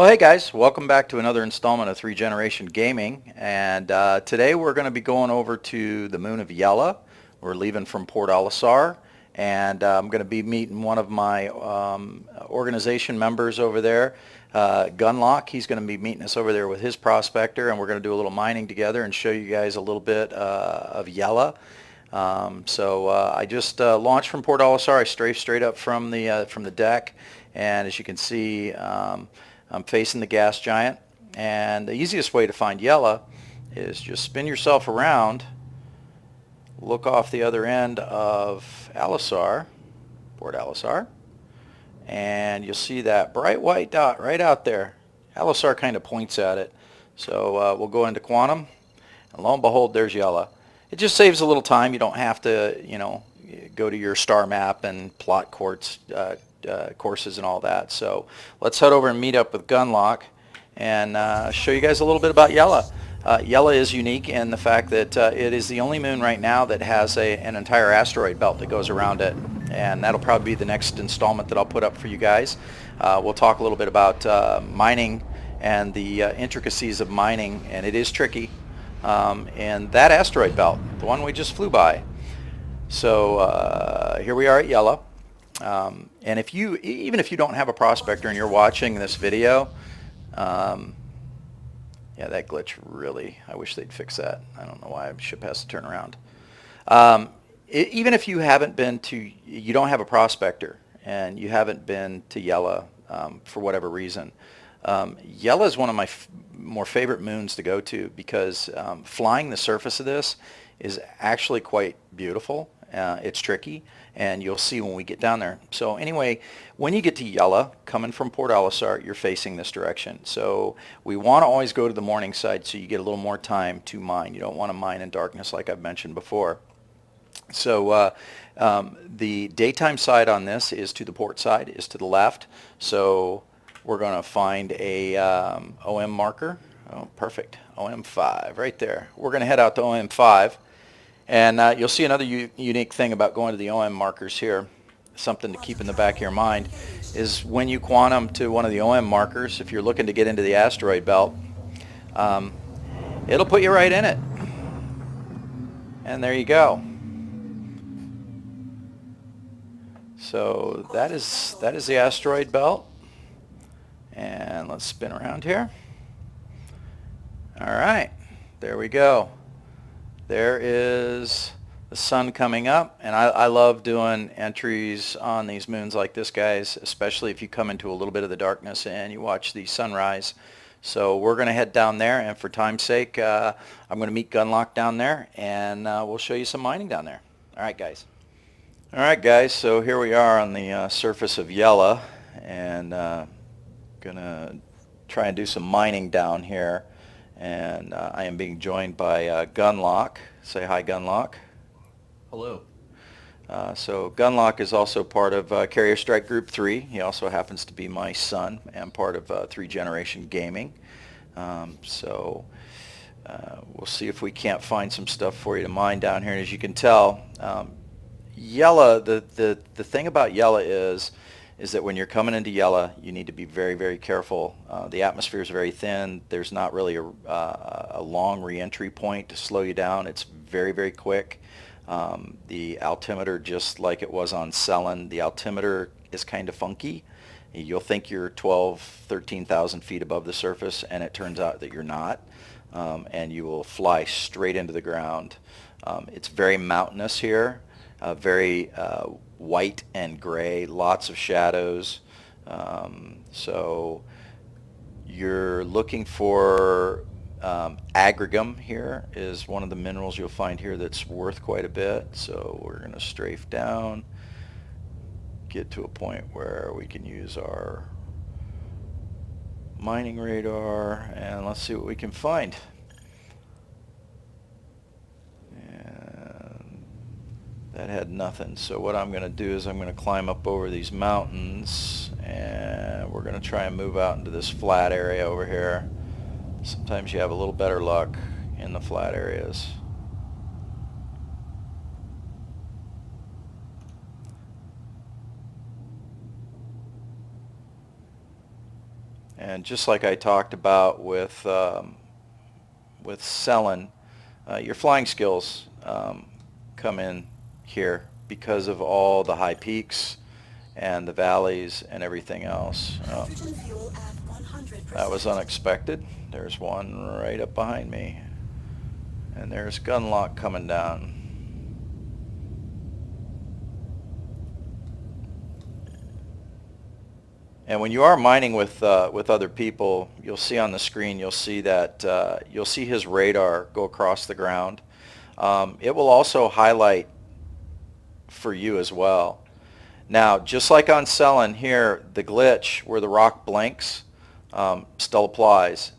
Well, hey guys, welcome back to another installment of Three Generation Gaming. And today we're going to be going over to the moon of Yela. We're leaving from Port Olisar, and I'm going to be meeting one of my organization members over there, Gunlock. He's going to be meeting us over there with his prospector, and we're going to do a little mining together and show you guys a little bit of Yela. I just launched from Port Olisar. I strafed straight up from the deck, and as you can see, I'm facing the gas giant, and the easiest way to find Yela is just spin yourself around, look off the other end of Alisar, Port Alisar, and you'll see that bright white dot right out there. Alisar kind of points at it. So we'll go into quantum, and lo and behold, there's Yela. It just saves a little time. You don't have to, go to your star map and plot courses and all that. So let's head over and meet up with Gunlock and show you guys a little bit about Yela. Yela is unique in the fact that it is the only moon right now that has an entire asteroid belt that goes around it, and that'll probably be the next installment that I'll put up for you guys. We'll talk a little bit about mining and the intricacies of mining, and it is tricky. And that asteroid belt, the one we just flew by. So here we are at Yela. And even if you don't have a prospector and you're watching this video, yeah, that glitch really, I wish they'd fix that. I don't know why ship has to turn around. Even if you you don't have a prospector and you haven't been to Yela for whatever reason, Yela is one of my more favorite moons to go to because flying the surface of this is actually quite beautiful. It's tricky, and you'll see when we get down there. So anyway, when you get to Yela, coming from Port Olisar, you're facing this direction. So we want to always go to the morning side so you get a little more time to mine. You don't want to mine in darkness like I've mentioned before. So the daytime side on this is to the port side, is to the left. So we're going to find a OM marker. Oh, perfect. OM5 right there. We're going to head out to OM5. And you'll see another unique thing about going to the OM markers here, something to keep in the back of your mind, is when you quantum to one of the OM markers, if you're looking to get into the asteroid belt, it'll put you right in it. And there you go. So that is the asteroid belt. And let's spin around here. All right, there we go. There is the sun coming up, and I love doing entries on these moons like this, guys, especially if you come into a little bit of the darkness and you watch the sunrise. So we're going to head down there, and for time's sake, I'm going to meet Gunlock down there, and we'll show you some mining down there. All right, guys. All right, guys, so here we are on the surface of Yela, and going to try and do some mining down here. And I am being joined by Gunlock. Say hi, Gunlock. Hello. So Gunlock is also part of Carrier Strike Group 3. He also happens to be my son and part of Three Generation Gaming. We'll see if we can't find some stuff for you to mine down here. And as you can tell, Yela, the thing about Yela is that when you're coming into Yela, you need to be very, very careful. The atmosphere is very thin. There's not really a long re-entry point to slow you down. It's very, very quick. The altimeter, just like it was on Selen, the altimeter is kind of funky. You'll think you're 12, 13,000 feet above the surface, and it turns out that you're not. And you will fly straight into the ground. It's very mountainous here. Very white and gray, lots of shadows. So you're looking for agrigum here is one of the minerals you'll find here that's worth quite a bit. So we're going to strafe down, get to a point where we can use our mining radar, and let's see what we can find. That had nothing. So what I'm going to do is I'm going to climb up over these mountains, and we're going to try and move out into this flat area over here. Sometimes you have a little better luck in the flat areas. And just like I talked about with selling, your flying skills come in here because of all the high peaks and the valleys and everything else. That was unexpected. There's one right up behind me. And there's gunlock coming down. And when you are mining with other people, you'll see on the screen, you'll see that you'll see his radar go across the ground. It will also highlight for you as well. Now, just like on selling here, the glitch where the rock blinks still applies.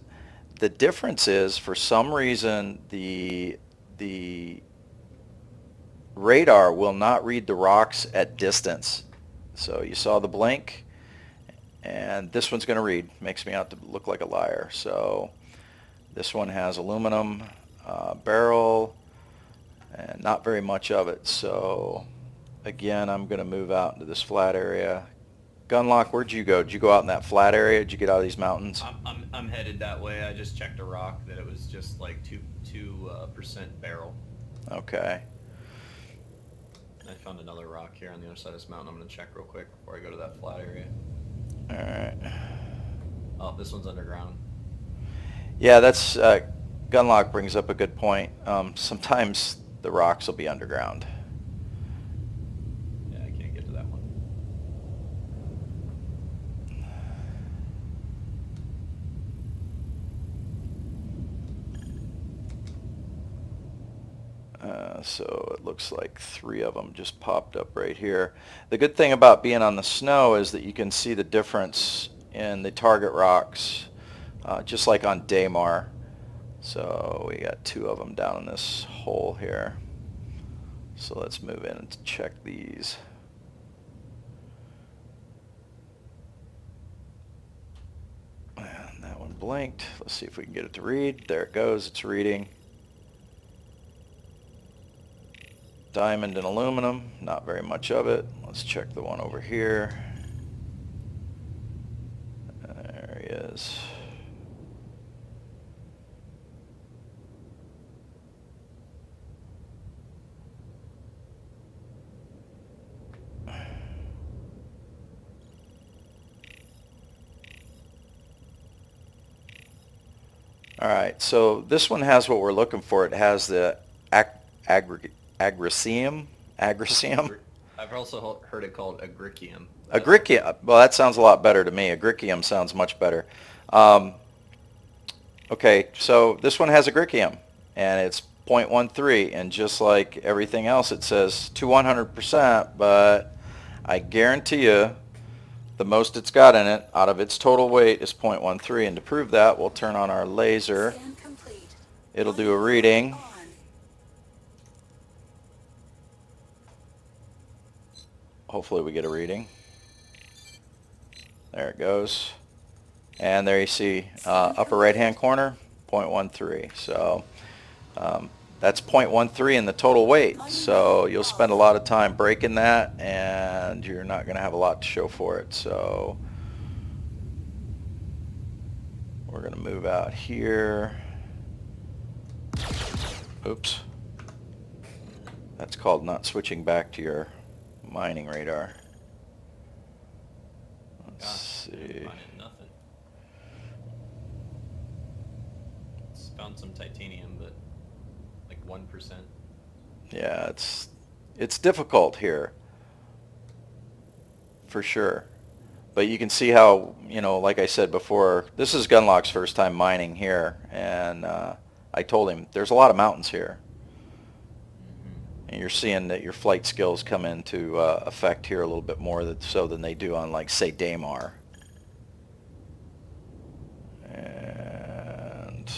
The difference is, for some reason, the radar will not read the rocks at distance. So you saw the blink, and this one's going to read. Makes me out to look like a liar. So this one has aluminum barrel and not very much of it. So again, I'm going to move out into this flat area. Gunlock, where'd you go? Did you go out in that flat area? Did you get out of these mountains? I'm headed that way. I just checked a rock that it was just like 2% barrel. Okay. I found another rock here on the other side of this mountain. I'm going to check real quick before I go to that flat area. All right. Oh, this one's underground. Yeah, that's Gunlock brings up a good point. Sometimes the rocks will be underground. Yeah, I can't get to that one. So it looks like 3 of them just popped up right here. The good thing about being on the snow is that you can see the difference in the target rocks, just like on Daymar. So we got 2 of them down in this hole here. So let's move in and check these. And that one blinked. Let's see if we can get it to read. There it goes. It's reading. Diamond and aluminum, not very much of it. Let's check the one over here. There he is. All right, so this one has what we're looking for. It has the agricium. I've also heard it called agricium. Agricium. Well, that sounds a lot better to me. Agricium sounds much better. Okay, so this one has agricium, and it's 0.13, and just like everything else, it says to 100%, but I guarantee you the most it's got in it out of its total weight is 0.13, and to prove that, we'll turn on our laser. It'll do a reading. Hopefully we get a reading. There it goes. And there you see upper right hand corner, 0.13. So that's 0.13 in the total weight. So you'll spend a lot of time breaking that, and you're not going to have a lot to show for it. So we're going to move out here. Oops. That's called not switching back to your mining radar. Let's see. Nothing. It's found some titanium, but like 1%. Yeah, it's difficult here, for sure. But you can see how, like I said before, this is Gunlock's first time mining here, and I told him there's a lot of mountains here. And you're seeing that your flight skills come into effect here a little bit more so than they do on, like, say, Daymar. And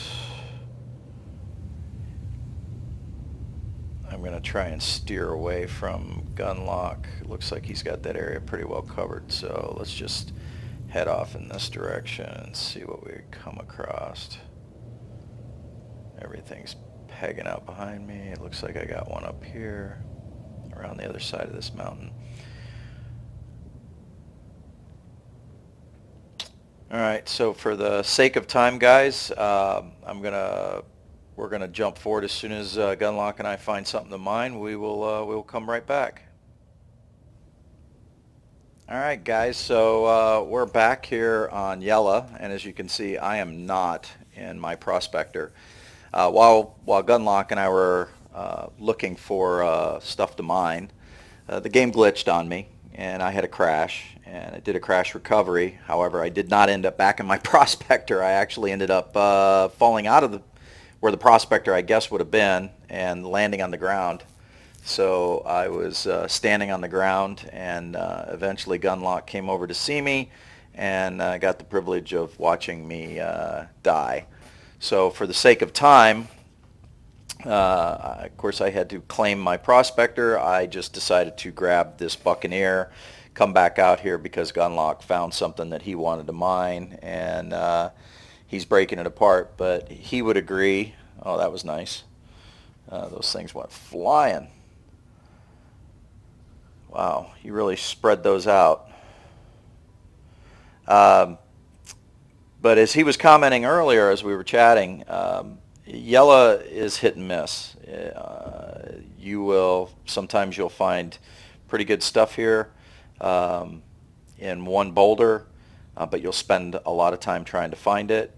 I'm going to try and steer away from Gunlock. It looks like he's got that area pretty well covered, so let's just head off in this direction and see what we come across. Everything's pegging out behind me. It looks like I got one up here around the other side of this mountain. All right, so for the sake of time, guys, we're gonna jump forward as soon as Gunlock and I find something to mine. We will come right back. All right, guys, so we're back here on Yela, and as you can see, I am not in my prospector. While Gunlock and I were looking for stuff to mine, the game glitched on me, and I had a crash, and it did a crash recovery. However, I did not end up back in my prospector. I actually ended up falling out of where the prospector, I guess, would have been, and landing on the ground. So I was standing on the ground, and eventually Gunlock came over to see me, and got the privilege of watching me die. So for the sake of time, of course, I had to claim my prospector. I just decided to grab this Buccaneer, come back out here because Gunlock found something that he wanted to mine, and he's breaking it apart. But he would agree. Oh, that was nice. Those things went flying. Wow, he really spread those out. Um, but as he was commenting earlier, as we were chatting, Yela is hit and miss. Sometimes you'll find pretty good stuff here in one boulder, but you'll spend a lot of time trying to find it.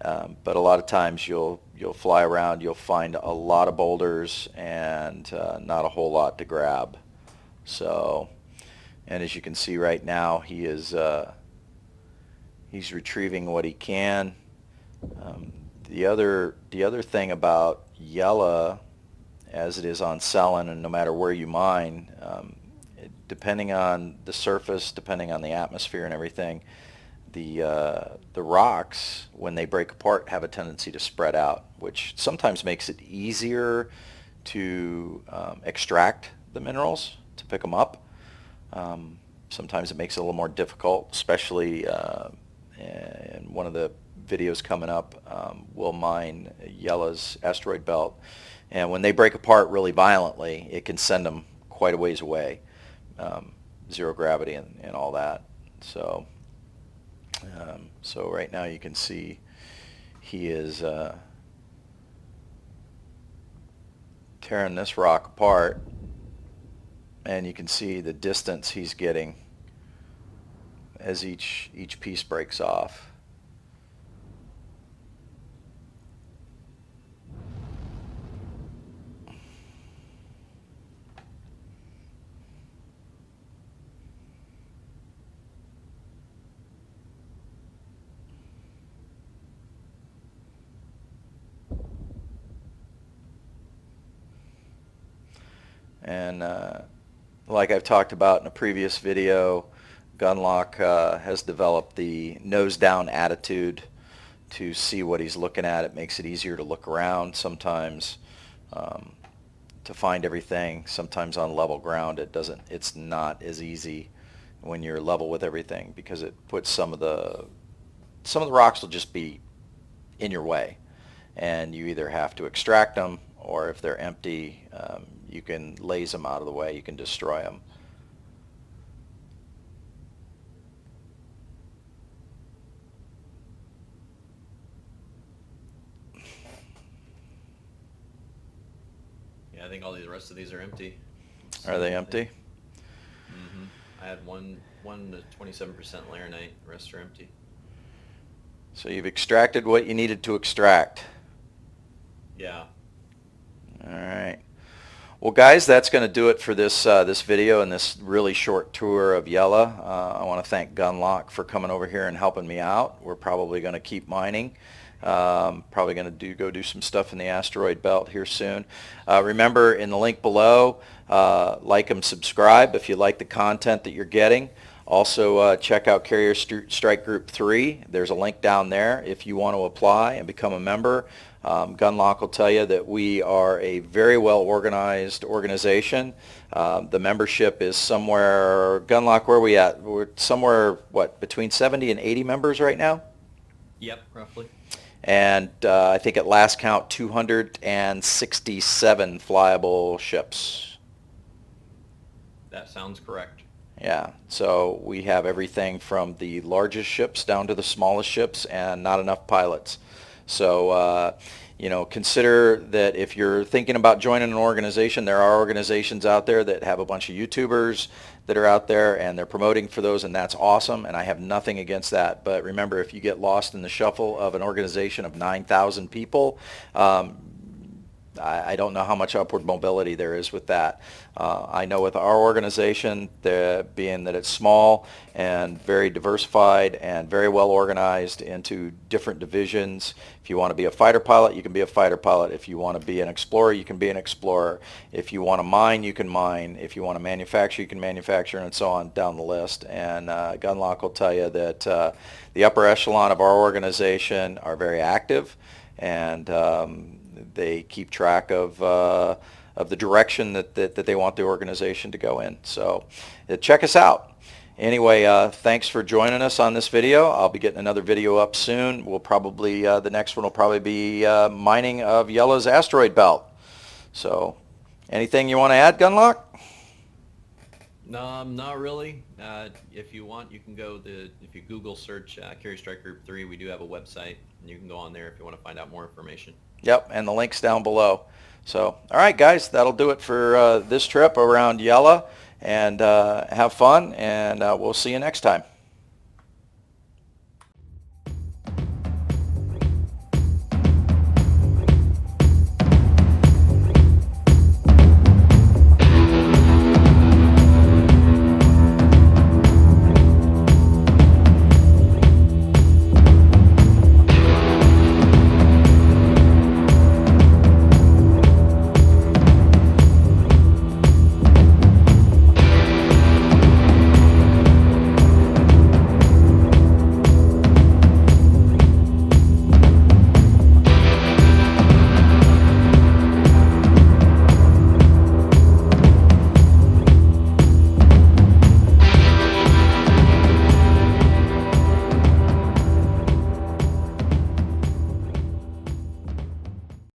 But a lot of times you'll fly around, you'll find a lot of boulders and not a whole lot to grab. So, and as you can see right now, he's retrieving what he can. The other thing about Yela, as it is on Selin, and no matter where you mine, depending on the surface, depending on the atmosphere and everything, the rocks, when they break apart, have a tendency to spread out, which sometimes makes it easier to extract the minerals, to pick them up. Sometimes it makes it a little more difficult, especially in one of the videos coming up, we'll mine Yela's asteroid belt, and when they break apart really violently, it can send them quite a ways away, zero gravity and all that. So so right now you can see he is tearing this rock apart, and you can see the distance he's getting as each piece breaks off. And like I've talked about in a previous video, Gunlock has developed the nose down attitude to see what he's looking at. It makes it easier to look around sometimes, to find everything. Sometimes on level ground it's not as easy when you're level with everything, because it puts some of the rocks will just be in your way, and you either have to extract them, or if they're empty, you can laze them out of the way, you can destroy them. Yeah, I think all the rest of these are empty. Are they empty? Mm-hmm. I had one to 27% laranite. The rest are empty. So you've extracted what you needed to extract. Yeah. All right. Well, guys, that's going to do it for this video and this really short tour of Yela. I want to thank Gunlock for coming over here and helping me out. We're probably going to keep mining. Probably going to go do some stuff in the asteroid belt here soon. Remember, in the link below, like and subscribe if you like the content that you're getting. Also, check out Carrier Strike Group 3. There's a link down there if you want to apply and become a member. Gunlock will tell you that we are a very well organized organization. The membership is somewhere, Gunlock, where are we at? We're somewhere, what, between 70 and 80 members right now? Yep, roughly. And I think at last count, 267 flyable ships. That sounds correct. Yeah, so we have everything from the largest ships down to the smallest ships and not enough pilots. So, consider that if you're thinking about joining an organization, there are organizations out there that have a bunch of YouTubers that are out there and they're promoting for those, and that's awesome, and I have nothing against that. But remember, if you get lost in the shuffle of an organization of 9,000 people, I don't know how much upward mobility there is with that. I know with our organization, being that it's small and very diversified and very well organized into different divisions, if you want to be a fighter pilot, you can be a fighter pilot. If you want to be an explorer, you can be an explorer. If you want to mine, you can mine. If you want to manufacture, you can manufacture, and so on down the list. And Gunlock will tell you that the upper echelon of our organization are very active, and they keep track of the direction that they want the organization to go in. So check us out. Anyway, thanks for joining us on this video. I'll be getting another video up soon. We'll probably, the next one will probably be mining of Yela's asteroid belt. So anything you want to add, Gunlock? No, not really. If you want, you can go if you Google search Carrier Strike Group 3, we do have a website, and you can go on there if you want to find out more information. Yep, and the link's down below. So, all right, guys, that'll do it for this trip around Yela, and have fun, and we'll see you next time.